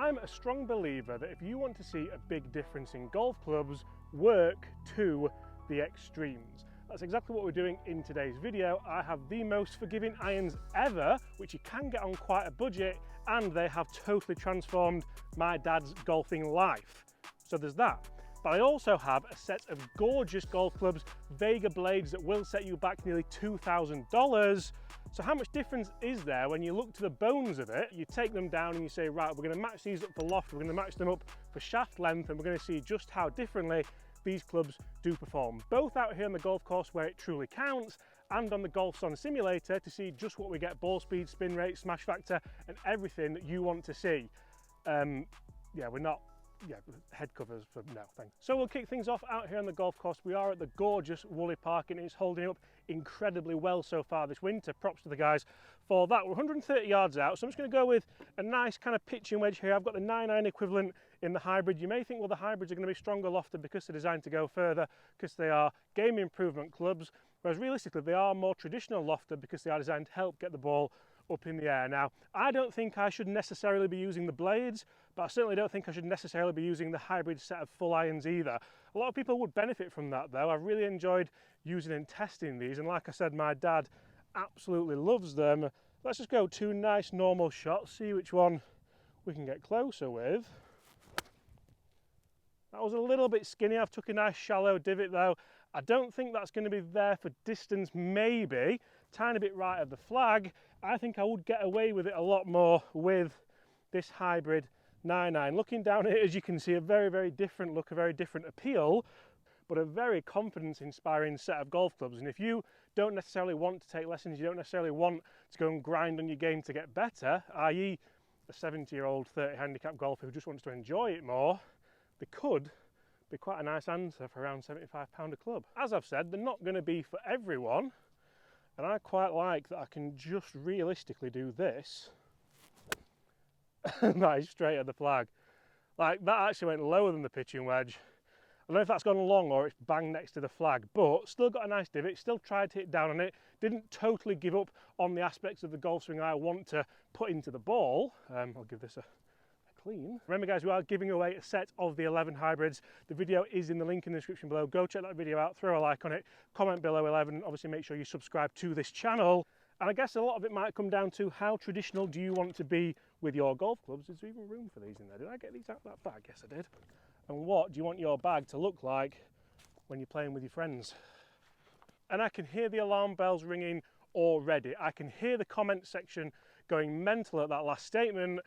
I'm a strong believer that if you want to see a big difference in golf clubs, work to the extremes. That's exactly what we're doing in today's video. I have the most forgiving irons ever, which you can get on quite a budget, and they have totally transformed my dad's golfing life. So there's that. But I also have a set of gorgeous golf clubs, Vega blades that will set you back nearly $2,000. So how much difference is there when you look to the bones of it? You take them down and you say, right, we're going to match these up for loft, we're going to match them up for shaft length, and we're going to see just how differently these clubs do perform. Both out here on the golf course where it truly counts, and on the GolfSon simulator to see just what we get: ball speed, spin rate, smash factor, and everything that you want to see. Head covers for no, thanks. So we'll kick things off out here on the golf course. We are at the gorgeous Woolley Park and it's holding up incredibly well so far this winter. Props to the guys for that. We're 130 yards out, so I'm just going to go with a nice kind of pitching wedge here. I've got the 9-iron equivalent in the hybrid. You may think, well, the hybrids are going to be stronger lofted because they're designed to go further, because they are game improvement clubs, whereas realistically they are more traditional lofted because they are designed to help get the ball up in the air. Now, I don't think I should necessarily be using the blades, but I certainly don't think I should necessarily be using the hybrid set of full irons either. A lot of people would benefit from that though. I've really enjoyed using and testing these, and like I said, my dad absolutely loves them. Let's just go 2 nice normal shots, see which one we can get closer with. That was a little bit skinny. I've took a nice shallow divot though. I don't think that's going to be there for distance, maybe. Tiny bit right of the flag. I think I would get away with it a lot more with this hybrid 9-iron. Looking down at it, as you can see, a very, very different look, a very different appeal, but a very confidence-inspiring set of golf clubs. And if you don't necessarily want to take lessons, you don't necessarily want to go and grind on your game to get better, i.e. a 70-year-old 30 handicap golfer who just wants to enjoy it more, they could be quite a nice answer for around £75 a club. As I've said, they're not going to be for everyone, and I quite like that I can just realistically do this. That is straight at the flag. Like, that actually went lower than the pitching wedge. I don't know if that's gone long or it's bang next to the flag, but still got a nice divot, still tried to hit down on it, didn't totally give up on the aspects of the golf swing I want to put into the ball. I'll give this a clean. Remember guys, we are giving away a set of the 11 hybrids. The video is in the link in the description below. Go check that video out, throw a like on it, comment below 11, obviously make sure you subscribe to this channel. And I guess a lot of it might come down to how traditional do you want to be with your golf clubs. Is there even room for these in there? Did I get these out of that bag? Yes I did. And what do you want your bag to look like when you're playing with your friends? And I can hear the alarm bells ringing already. I can hear the comment section going mental at that last statement.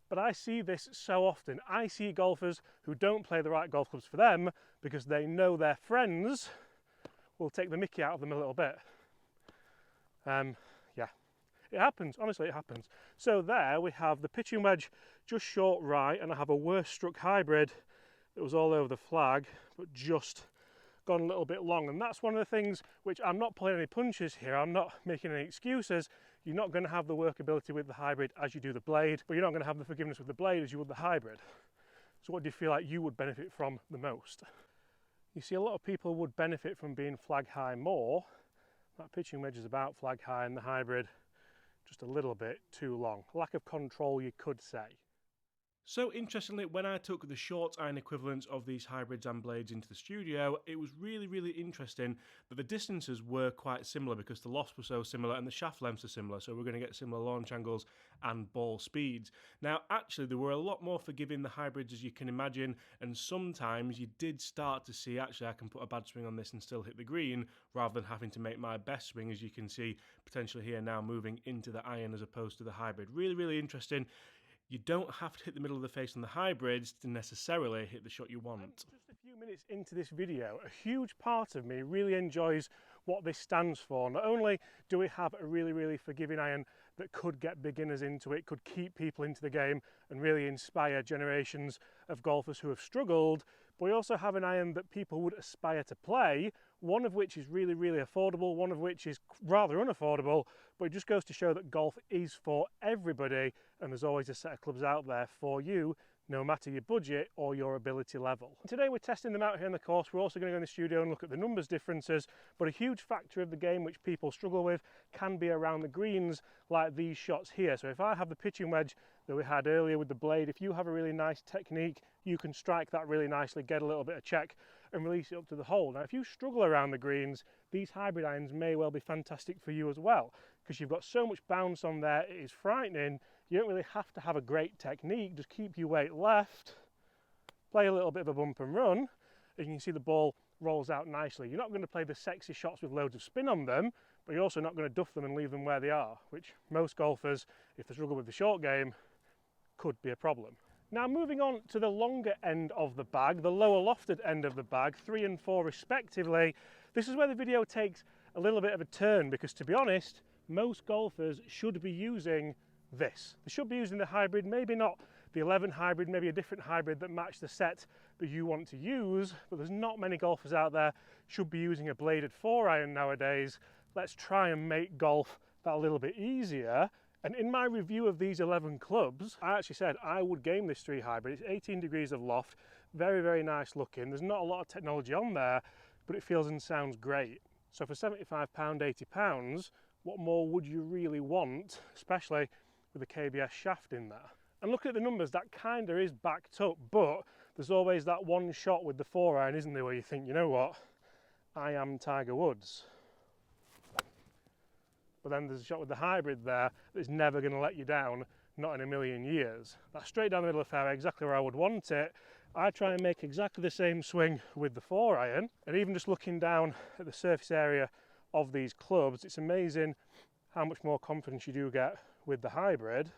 But I see this so often. I see golfers who don't play the right golf clubs for them because they know their friends will take the mickey out of them a little bit. Yeah, it happens. Honestly, it happens. So there we have the pitching wedge just short right, and I have a worse struck hybrid that was all over the flag, but just gone a little bit long. And that's one of the things which I'm not pulling any punches here, I'm not making any excuses. You're not going to have the workability with the hybrid as you do the blade, but you're not going to have the forgiveness with the blade as you would the hybrid. So what do you feel like you would benefit from the most? You see, a lot of people would benefit from being flag high more. That pitching wedge is about flag high, and the hybrid just a little bit too long. Lack of control, you could say. So interestingly, when I took the short iron equivalents of these hybrids and blades into the studio, it was really interesting that the distances were quite similar because the lofts were so similar and the shaft lengths are similar, so we're going to get similar launch angles and ball speeds. Now actually they were a lot more forgiving, the hybrids, as you can imagine, and sometimes you did start to see, actually I can put a bad swing on this and still hit the green rather than having to make my best swing, as you can see potentially here now moving into the iron as opposed to the hybrid. Really interesting. You don't have to hit the middle of the face on the hybrids to necessarily hit the shot you want. Just a few minutes into this video, a huge part of me really enjoys what this stands for. Not only do we have a really forgiving iron that could get beginners into it, could keep people into the game and really inspire generations of golfers who have struggled, but we also have an iron that people would aspire to play one of which is really, really affordable, one of which is rather unaffordable, but it just goes to show that golf is for everybody, and there's always a set of clubs out there for you, no matter your budget or your ability level. Today we're testing them out here in the course. We're also going to go in the studio and look at the numbers differences, but a huge factor of the game which people struggle with can be around the greens, like these shots here. So if I have the pitching wedge that we had earlier with the blade, if you have a really nice technique, you can strike that really nicely, get a little bit of check and release it up to the hole. Now if you struggle around the greens, these hybrid irons may well be fantastic for you as well, because you've got so much bounce on there, it is frightening. You don't really have to have a great technique, just keep your weight left, play a little bit of a bump and run, and you can see the ball rolls out nicely. You're not going to play the sexy shots with loads of spin on them, but you're also not going to duff them and leave them where they are, which most golfers, if they struggle with the short game, could be a problem. Now moving on to the longer end of the bag, the lower lofted end of the bag, 3 and 4 respectively, this is where the video takes a little bit of a turn, because to be honest, most golfers should be using this. They should be using the hybrid, maybe not the 11 hybrid, maybe a different hybrid that match the set that you want to use, but there's not many golfers out there should be using a bladed 4-iron nowadays. Let's try and make golf that a little bit easier. And in my review of these 11 clubs, I actually said I would game this 3 hybrid. It's 18 degrees of loft, very, very nice looking. There's not a lot of technology on there, but it feels and sounds great. So for £75, £80, what more would you really want, especially with a KBS shaft in there? And look at the numbers, that kind of is backed up, but there's always that one shot with the 4-iron, isn't there, where you think, you know what, I am Tiger Woods. But then there's a shot with the hybrid there that's never going to let you down, not in a million years. That's straight down the middle of the fairway, exactly where I would want it. I try and make exactly the same swing with the 4-iron, and even just looking down at the surface area of these clubs, it's amazing how much more confidence you do get with the hybrid,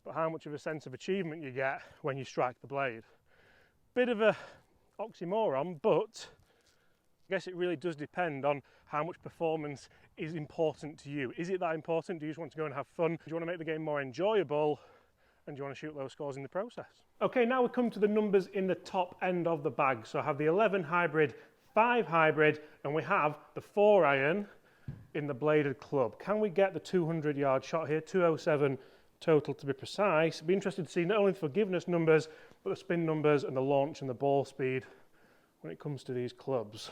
but how much of a sense of achievement you get when you strike the blade. Bit of a oxymoron, but I guess it really does depend on how much performance is important to you. Is it that important? Do you just want to go and have fun? Do you want to make the game more enjoyable? And do you want to shoot low scores in the process? Okay, now we come to the numbers in the top end of the bag. So I have the 11 hybrid, 5 hybrid, and we have the 4-iron in the bladed club. Can we get the 200-yard shot here? 207 total to be precise. I'd be interested to see not only the forgiveness numbers, but the spin numbers and the launch and the ball speed when it comes to these clubs.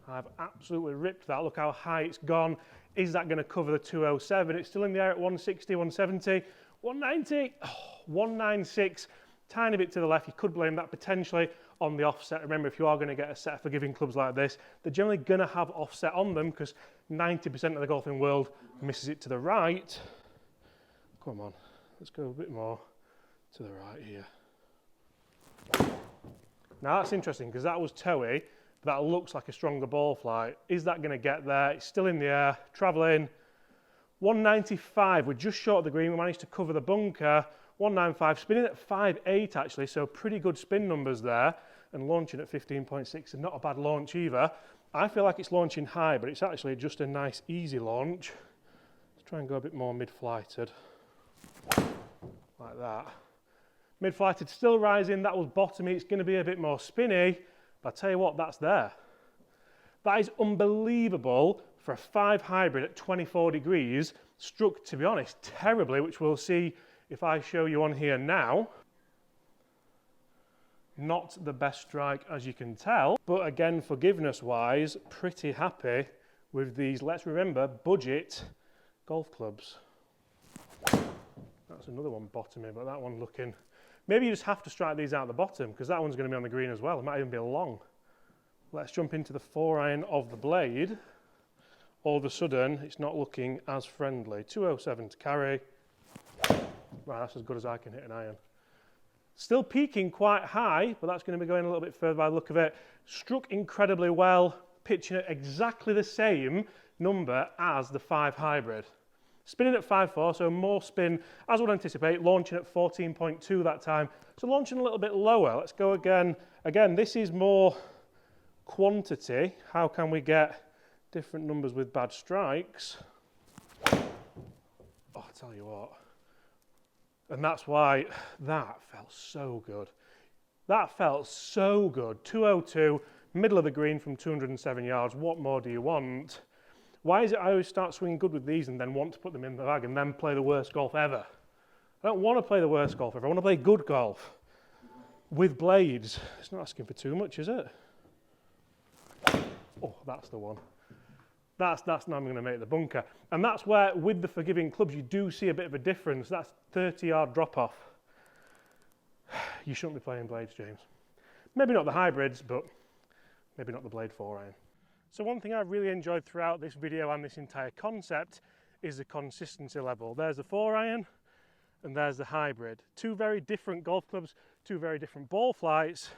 I've absolutely ripped that. Look how high it's gone. Is that going to cover the 207? It's still in the air at 160, 170, 190, 196. Tiny bit to the left. You could blame that potentially on the offset. Remember, if you are going to get a set of forgiving clubs like this, they're generally going to have offset on them because 90% of the golfing world misses it to the right. Come on, let's go a bit more to the right here. Now that's interesting because that was toey. That looks like a stronger ball flight. Is that going to get there? It's still in the air, travelling. 195, we're just short of the green. We managed to cover the bunker. 195, spinning at 5.8 actually, so pretty good spin numbers there. And launching at 15.6, and not a bad launch either. I feel like it's launching high, but it's actually just a nice easy launch. Let's try and go a bit more mid-flighted. Like that. Mid-flighted still rising, that was bottomy. It's going to be a bit more spinny. But I tell you what, that's there. That is unbelievable for a 5 hybrid at 24 degrees, struck, to be honest, terribly, which we'll see if I show you on here now. Not the best strike, as you can tell, but again, forgiveness-wise, pretty happy with these, let's remember, budget golf clubs. That's another one bottoming, but that one looking... Maybe you just have to strike these out the bottom because that one's going to be on the green as well. It might even be long. Let's jump into the 4-iron of the blade. All of a sudden, it's not looking as friendly. 207 to carry. Right, that's as good as I can hit an iron. Still peaking quite high, but that's going to be going a little bit further by the look of it. Struck incredibly well, pitching at exactly the same number as the 5 hybrid. Spinning at 5.4, so more spin, as would anticipate, launching at 14.2 that time. So launching a little bit lower. Let's go again. Again, this is more quantity. How can we get different numbers with bad strikes? Oh, I tell you what. And that's why that felt so good. That felt so good. 202, middle of the green from 207 yards. What more do you want? Why is it I always start swinging good with these and then want to put them in the bag and then play the worst golf ever? I don't want to play the worst golf ever. I want to play good golf with blades. It's not asking for too much, is it? Oh, that's the one. That's now I'm going to make the bunker. And that's where, with the forgiving clubs, you do see a bit of a difference. That's 30-yard drop-off. You shouldn't be playing blades, James. Maybe not the hybrids, but maybe not the blade 4-iron. So one thing I've really enjoyed throughout this video and this entire concept is the consistency level. There's the 4-iron and there's the hybrid. Two very different golf clubs, two very different ball flights,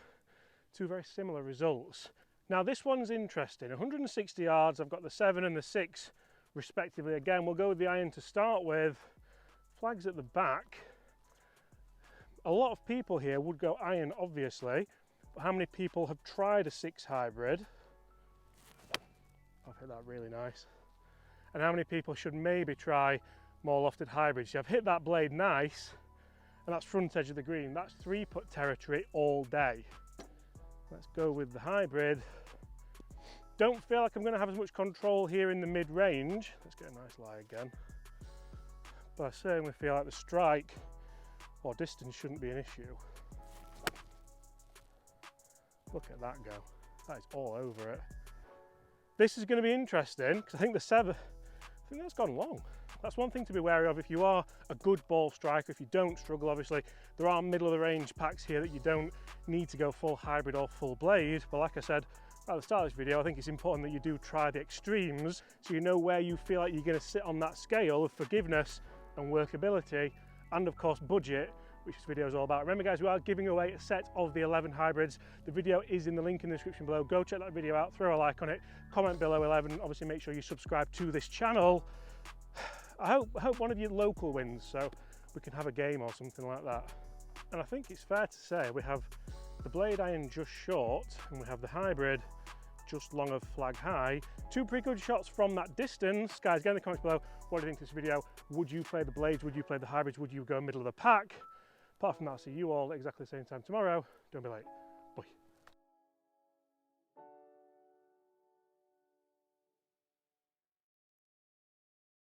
two very similar results. Now this one's interesting, 160 yards, I've got the 7 and the 6 respectively. Again, we'll go with the iron to start with. Flags at the back. A lot of people here would go iron, obviously, but how many people have tried a 6 hybrid? I've hit that really nice. And how many people should maybe try more lofted hybrids? I've hit that blade nice, and that's front edge of the green. That's 3-putt territory all day. Let's go with the hybrid. Don't feel like I'm going to have as much control here in the mid-range. Let's get a nice lie again. But I certainly feel like the strike or distance shouldn't be an issue. Look at that go. That is all over it. This is going to be interesting because I think the 7, I think that's gone long. That's one thing to be wary of if you are a good ball striker. If you don't struggle, obviously there are middle of the range packs here that you don't need to go full hybrid or full blade, but like I said at the start of this video, I think it's important that you do try the extremes so you know where you feel like you're going to sit on that scale of forgiveness and workability, and of course budget, which this video is all about. Remember guys, we are giving away a set of the 11 hybrids. The video is in the link in the description below. Go check that video out, throw a like on it, comment below 11, obviously make sure you subscribe to this channel. I hope one of you local wins so we can have a game or something like that. And I think it's fair to say we have the blade iron just short and we have the hybrid just long of flag high. Two pretty good shots from that distance. Guys, get in the comments below, what do you think of this video? Would you play the blades? Would you play the hybrids? Would you go middle of the pack? Apart from that, I'll see you all at exactly the same time tomorrow. Don't be late.